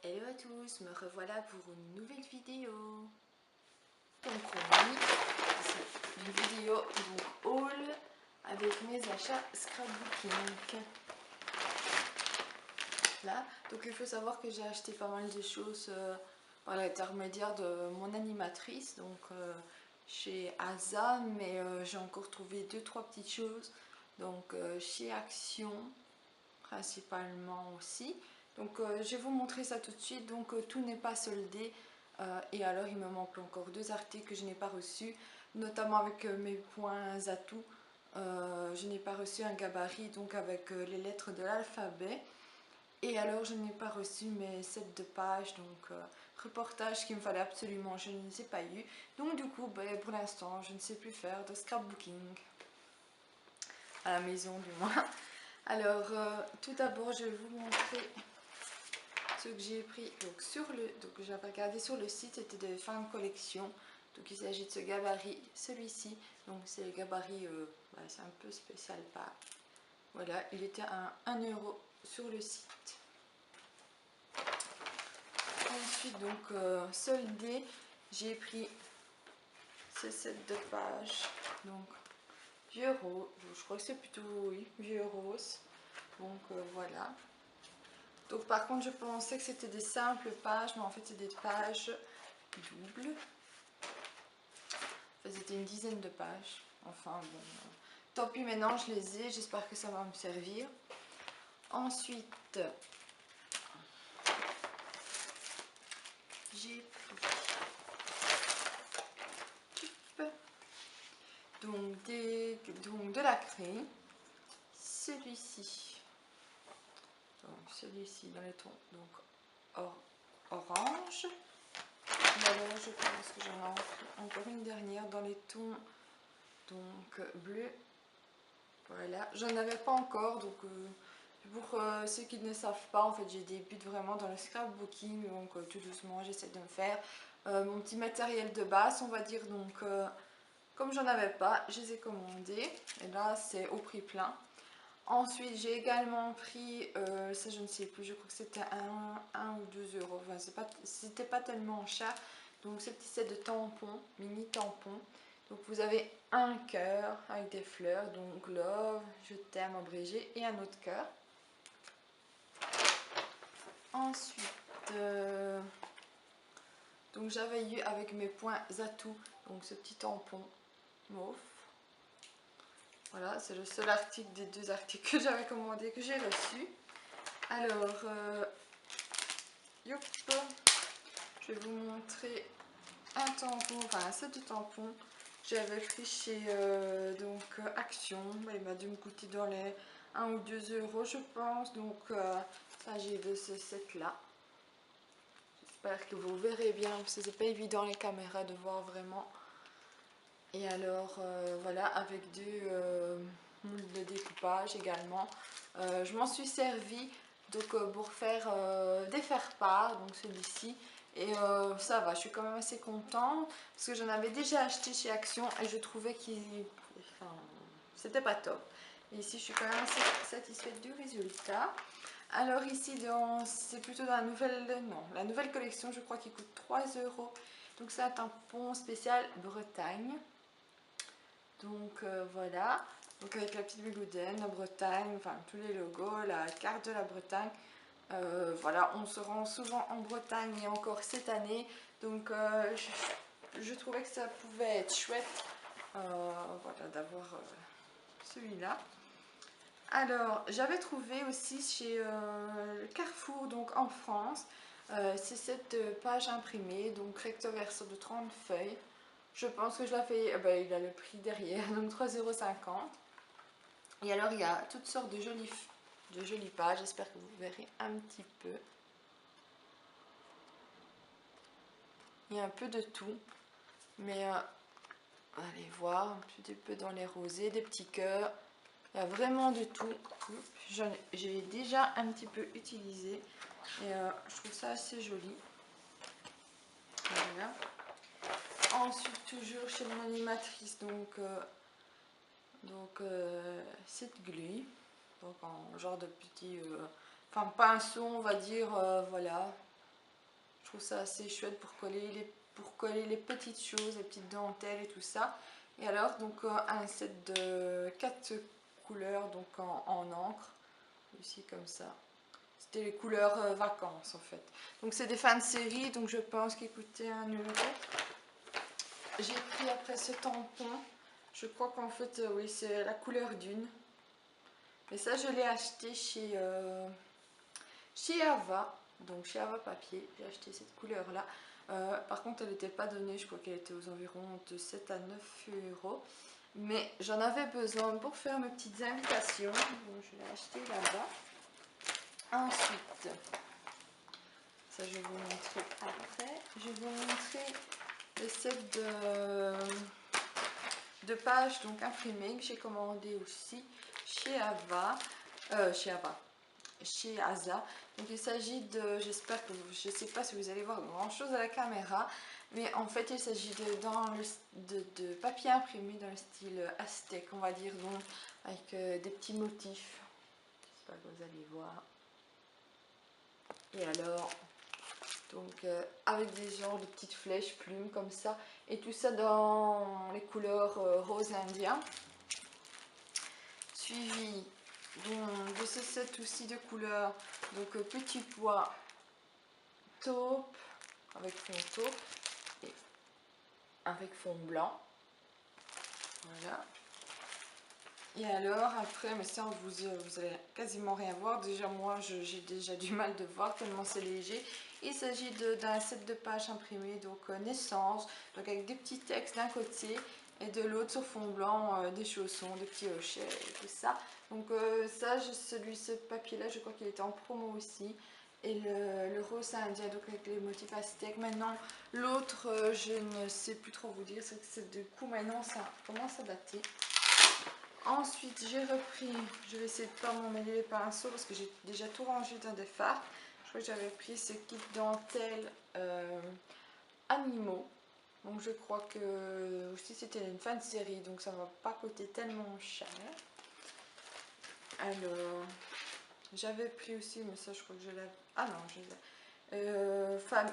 Hello à tous, me revoilà pour une nouvelle vidéo. Comme promis, c'est une vidéo donc haul avec mes achats scrapbooking. Là, donc il faut savoir que j'ai acheté pas mal de choses par l'intermédiaire de mon animatrice, donc chez Asa, mais j'ai encore trouvé 2-3 petites choses, donc chez Action principalement aussi. Donc je vais vous montrer ça tout de suite. Donc tout n'est pas soldé et alors il me manque encore 2 articles que je n'ai pas reçus, notamment avec mes points atout. Je n'ai pas reçu un gabarit donc avec les lettres de l'alphabet, et alors je n'ai pas reçu mes 7 de pages, donc reportage qu'il me fallait absolument, je ne les ai pas eu. Donc du coup pour l'instant je ne sais plus faire de scrapbooking à la maison du moins. Alors tout d'abord je vais vous montrer ce que j'ai pris. Donc j'avais regardé sur le site, c'était de fin de collection. Donc il s'agit de ce gabarit, celui-ci. Donc c'est le gabarit, c'est un peu spécial pas. Voilà, il était à 1 € sur le site. Ensuite donc soldé, j'ai pris ce set de pages. Donc vieux rose, je crois que c'est plutôt oui, vieux rose. Donc voilà. Donc par contre je pensais que c'était des simples pages, mais en fait c'est des pages doubles. Enfin, c'était une dizaine de pages. Enfin bon, tant pis, maintenant je les ai, j'espère que ça va me servir. Ensuite, j'ai pris donc de la craie. Celui-ci. Donc celui-ci dans les tons donc orange. Et alors je pense que j'en ai encore une dernière dans les tons donc bleu. Voilà, j'en avais pas encore, donc pour ceux qui ne savent pas, en fait j'ai débute vraiment dans le scrapbooking, donc tout doucement j'essaie de me faire mon petit matériel de base, on va dire. Donc comme j'en avais pas, je les ai commandés et là c'est au prix plein. Ensuite j'ai également pris, ça je ne sais plus, je crois que c'était 1 ou 2 €, enfin c'était pas tellement cher. Donc ce petit set de tampons, mini tampons. Donc vous avez un cœur avec des fleurs, donc love, je t'aime abrégé, et un autre cœur. Ensuite, donc j'avais eu avec mes points atout, donc ce petit tampon mauve. Voilà, c'est le seul article des 2 articles que j'avais commandé que j'ai reçu. Alors, yop, je vais vous montrer un tampon, enfin un set de tampons. J'avais pris chez donc Action, il m'a dû me coûter dans les 1 ou 2 € je pense. Donc ça j'ai de ce set là. J'espère que vous verrez bien parce que c'est pas évident les caméras de voir vraiment. Et alors voilà, avec 2 moules de découpage également. Je m'en suis servi donc pour faire des faire-part, donc celui-ci. Et ça va, je suis quand même assez contente parce que j'en avais déjà acheté chez Action et je trouvais qu'il, enfin, c'était pas top. Et ici je suis quand même assez satisfaite du résultat. Alors ici c'est plutôt dans la nouvelle collection, je crois qu'il coûte 3 €. Donc c'est un tampon spécial Bretagne. Donc voilà, donc avec la petite bigoudenne, la Bretagne, enfin tous les logos, la carte de la Bretagne. Voilà, on se rend souvent en Bretagne et encore cette année, donc je trouvais que ça pouvait être chouette voilà, d'avoir celui-là. Alors j'avais trouvé aussi chez Carrefour, donc en France, c'est cette page imprimée, donc recto verso de 30 feuilles. Je pense que je la fais, il a le prix derrière, donc 3,50 €. Et alors il y a toutes sortes de jolies pages, j'espère que vous verrez un petit peu. Il y a un peu de tout, mais allez voir un petit peu dans les rosés, des petits cœurs. Il y a vraiment de tout. J'ai déjà un petit peu utilisé et je trouve ça assez joli. Voilà. Ensuite, toujours chez mon animatrice, donc donc cette glu, donc en genre de petit enfin pinceau on va dire, voilà. Je trouve ça assez chouette pour coller les petites choses, les petites dentelles et tout ça. Et alors donc un set de 4 couleurs donc en encre, ici comme ça. C'était les couleurs vacances en fait. Donc c'est des fins de série, donc je pense qu'ils coûtaient 1 euro. J'ai pris après ce tampon, je crois qu'en fait oui c'est la couleur d'une. Mais ça je l'ai acheté chez Ava, donc chez Ava Papier, j'ai acheté cette couleur là. Par contre elle n'était pas donnée, je crois qu'elle était aux environs de 7 à 9 euros. Mais j'en avais besoin pour faire mes petites invitations, donc je l'ai acheté là-bas. Ensuite, ça je vais vous montrer après, je vais vous montrer le set de pages donc imprimées que j'ai commandé aussi chez Ava, chez Aza. Donc il s'agit de, j'espère que je ne sais pas si vous allez voir grand chose à la caméra, mais en fait il s'agit de papier imprimé dans le style aztèque on va dire, donc avec des petits motifs, j'espère que vous allez voir. Et alors donc avec des genres de petites flèches plumes comme ça, et tout ça dans les couleurs rose indien, suivi donc de ce set aussi de couleurs, donc petit pois taupe avec fond taupe et avec fond blanc, voilà. Et alors après, mais ça vous allez quasiment rien voir, déjà moi j'ai déjà du mal de voir tellement c'est léger. Il s'agit d'un set de pages imprimées, donc naissance, donc avec des petits textes d'un côté et de l'autre sur fond blanc, des chaussons, des petits hochets et tout ça. Donc ça, ce papier là je crois qu'il était en promo aussi. Et le rose indien, donc avec les motifs aztèques. Maintenant l'autre je ne sais plus trop vous dire, c'est du coup maintenant ça commence à dater. Ensuite, j'ai repris, je vais essayer de ne pas m'emmêler les pinceaux parce que j'ai déjà tout rangé dans des fards. Je crois que j'avais pris ce kit dentelle animaux. Donc je crois que aussi c'était une fin de série, donc ça ne va pas coûter tellement cher. Alors, j'avais pris aussi, mais ça je crois que je l'ai... Ah non, je l'ai...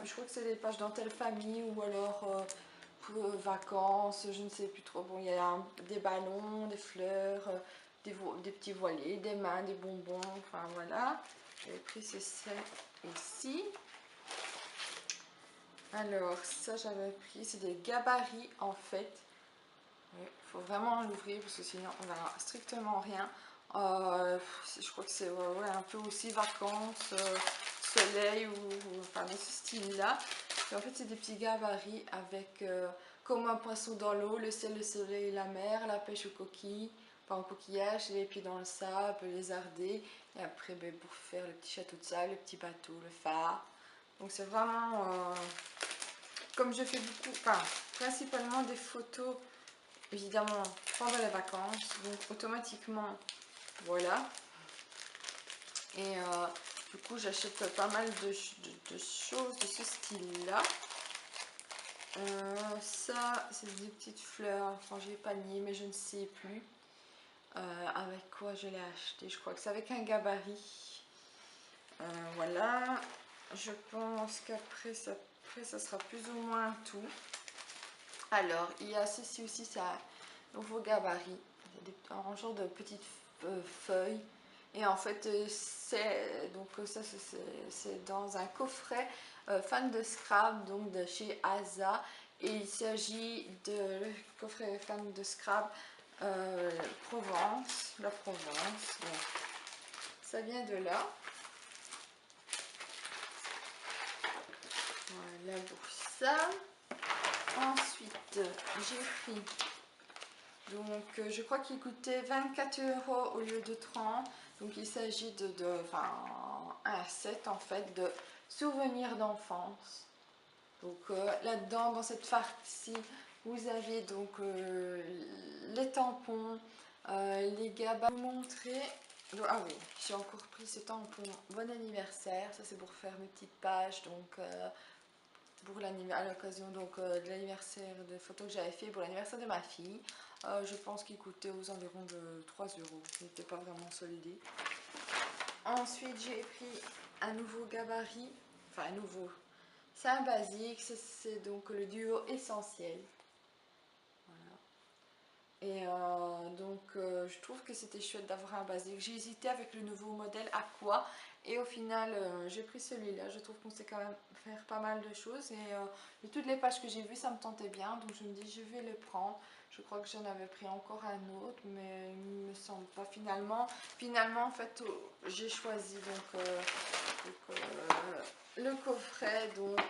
je crois que c'est des pages dentelle famille ou alors... pour vacances, je ne sais plus trop. Bon, il y a des ballons, des fleurs, des petits voiliers, des mains, des bonbons, enfin voilà. J'ai pris ce set ici. Alors, ça j'avais pris, c'est des gabarits en fait. Il faut vraiment l'ouvrir parce que sinon on verra strictement rien. Je crois que c'est ouais, un peu aussi vacances, soleil ou enfin dans ce style là. Et en fait c'est des petits gabarits avec comme un poisson dans l'eau, le ciel, le soleil, la mer, la pêche aux coquilles, enfin au coquillage, les pieds dans le sable, les ardés. Et après ben, pour faire le petit château de sable, le petit bateau, le phare. Donc c'est vraiment comme je fais beaucoup, enfin principalement des photos évidemment pendant les vacances, donc automatiquement voilà. Et du coup j'achète pas mal de choses de ce style là. Ça c'est des petites fleurs, enfin j'ai panier mais je ne sais plus avec quoi je l'ai acheté. Je crois que c'est avec un gabarit, voilà. Je pense qu'après ça sera plus ou moins tout. Alors il y a ceci aussi, c'est un nouveau gabarit, un genre de petites feuilles. Et en fait c'est donc ça c'est dans un coffret fan de Scrabble, donc de chez Aza. Et il s'agit de coffret fan de Scrabble Provence, la Provence. Bon, ça vient de là. Voilà pour ça. Ensuite j'ai pris, donc je crois qu'il coûtait 24 € au lieu de 30. Donc il s'agit enfin, un set en fait de souvenirs d'enfance. Donc là-dedans, dans cette partie, vous avez donc les tampons, les gabas. Je vais vous montrer. Donc, ah oui, j'ai encore pris ce tampon bon anniversaire. Ça c'est pour faire mes petites pages. Donc pour à l'occasion donc de l'anniversaire de photos que j'avais fait pour l'anniversaire de ma fille. Je pense qu'il coûtait aux environs de 3 euros. Il n'était pas vraiment soldé. Ensuite, j'ai pris un nouveau gabarit. Enfin, un nouveau. C'est un basique. C'est donc le duo essentiel. Voilà. Et je trouve que c'était chouette d'avoir un basique. J'ai hésité avec le nouveau modèle Aqua. Et au final, j'ai pris celui-là. Je trouve qu'on sait quand même faire pas mal de choses. Et de toutes les pages que j'ai vues, ça me tentait bien. Donc je me dis, je vais le prendre. Je crois que j'en avais pris encore un autre, mais il me semble pas finalement. Finalement, en fait, j'ai choisi le coffret, donc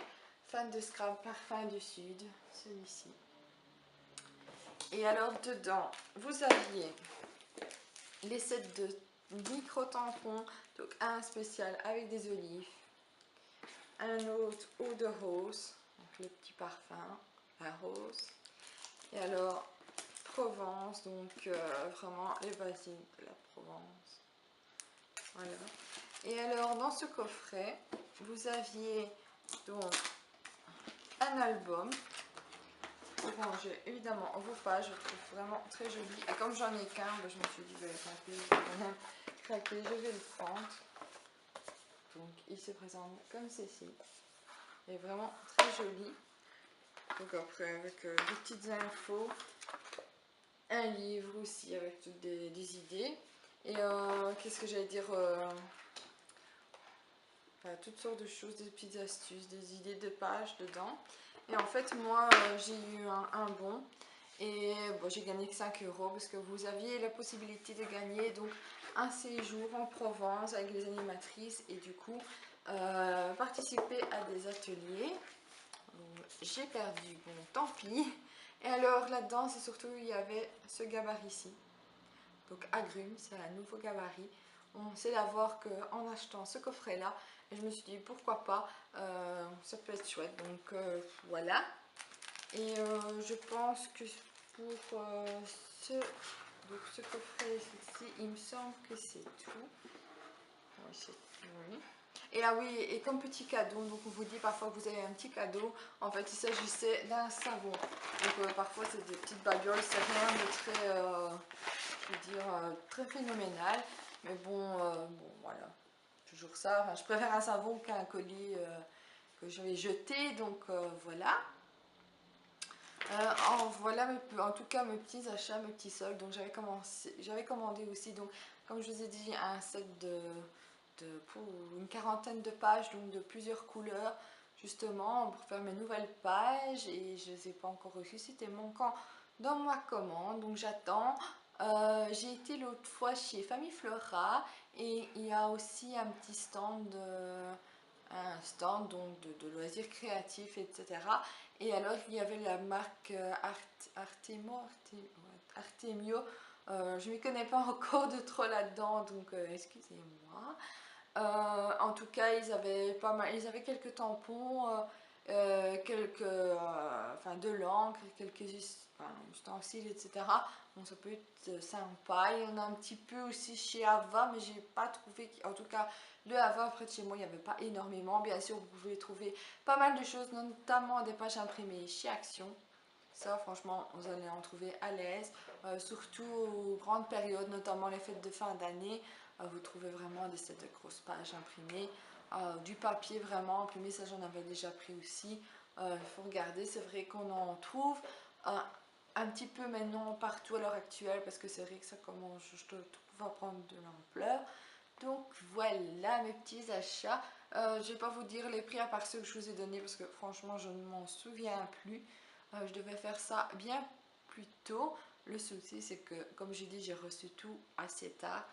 Fan de Scrap Parfum du Sud, celui-ci. Et alors dedans, vous aviez les sets de micro tampons, donc un spécial avec des olives, un autre eau de rose, donc le petit parfum, la rose, et alors Provence, donc vraiment les basiques de la Provence. Voilà. Et alors dans ce coffret, vous aviez donc un album pour ranger évidemment vos pages. Je trouve vraiment très joli. Et comme j'en ai qu'un, je me suis dit, je vais craquer, je vais le prendre. Donc il se présente comme ceci. Il est vraiment très joli. Donc après avec des petites infos, un livre aussi avec toutes des idées. Et qu'est-ce que j'allais dire, enfin, toutes sortes de choses, des petites astuces, des idées de pages dedans. Et en fait moi j'ai eu un bon. Et bon, j'ai gagné que 5 euros parce que vous aviez la possibilité de gagner donc un séjour en Provence avec les animatrices et du coup participer à des ateliers. J'ai perdu, bon tant pis. Et alors là-dedans c'est surtout il y avait ce gabarit-ci. Donc agrumes, c'est un nouveau gabarit. On sait d'avoir qu'en achetant ce coffret-là, et je me suis dit pourquoi pas, ça peut être chouette. Donc voilà. Et je pense que pour ce coffret-ci, il me semble que c'est tout. Oui. Et ah oui, et comme petit cadeau, donc on vous dit parfois que vous avez un petit cadeau, en fait il s'agissait d'un savon. Donc parfois c'est des petites babioles, c'est rien de très, je veux dire, très phénoménal. Mais bon, voilà, toujours ça. Enfin, je préfère un savon qu'un colis que je vais jeter, donc voilà. Voilà en tout cas mes petits achats, mes petits soldes. Donc j'avais commandé aussi, donc comme je vous ai dit, un set pour une quarantaine de pages, donc de plusieurs couleurs, justement pour faire mes nouvelles pages. Et je ne les ai pas encore reçues, c'était manquant dans ma commande, donc j'attends. J'ai été l'autre fois chez Famille Flora et il y a aussi un petit stand donc de loisirs créatifs, etc. Et alors il y avait la marque Artemio. Je ne m'y connais pas encore de trop là-dedans, donc excusez-moi. En tout cas, ils avaient pas mal, ils avaient quelques tampons, enfin de l'encre, quelques ustensiles, etc. Bon, ça peut être sympa. Il y en a un petit peu aussi chez Ava, mais j'ai pas trouvé, en tout cas le Ava près de chez moi, il n'y avait pas énormément. Bien sûr, vous pouvez trouver pas mal de choses, notamment des pages imprimées chez Action. Ça, franchement, vous allez en trouver à l'aise, surtout aux grandes périodes, notamment les fêtes de fin d'année. Vous trouvez vraiment des sets de grosses pages imprimées, du papier vraiment imprimé, ça j'en avais déjà pris aussi. Il faut regarder, c'est vrai qu'on en trouve un petit peu maintenant partout à l'heure actuelle, parce que c'est vrai que ça commence, je trouve, à prendre de l'ampleur. Donc voilà mes petits achats. Je ne vais pas vous dire les prix à part ceux que je vous ai donnés parce que franchement je ne m'en souviens plus. Je devais faire ça bien plus tôt. Le souci c'est que comme j'ai dit j'ai reçu tout assez tard.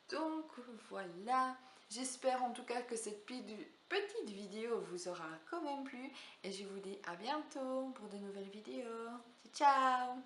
Donc voilà. J'espère en tout cas que cette petite vidéo vous aura quand même plu. Et je vous dis à bientôt pour de nouvelles vidéos. Ciao!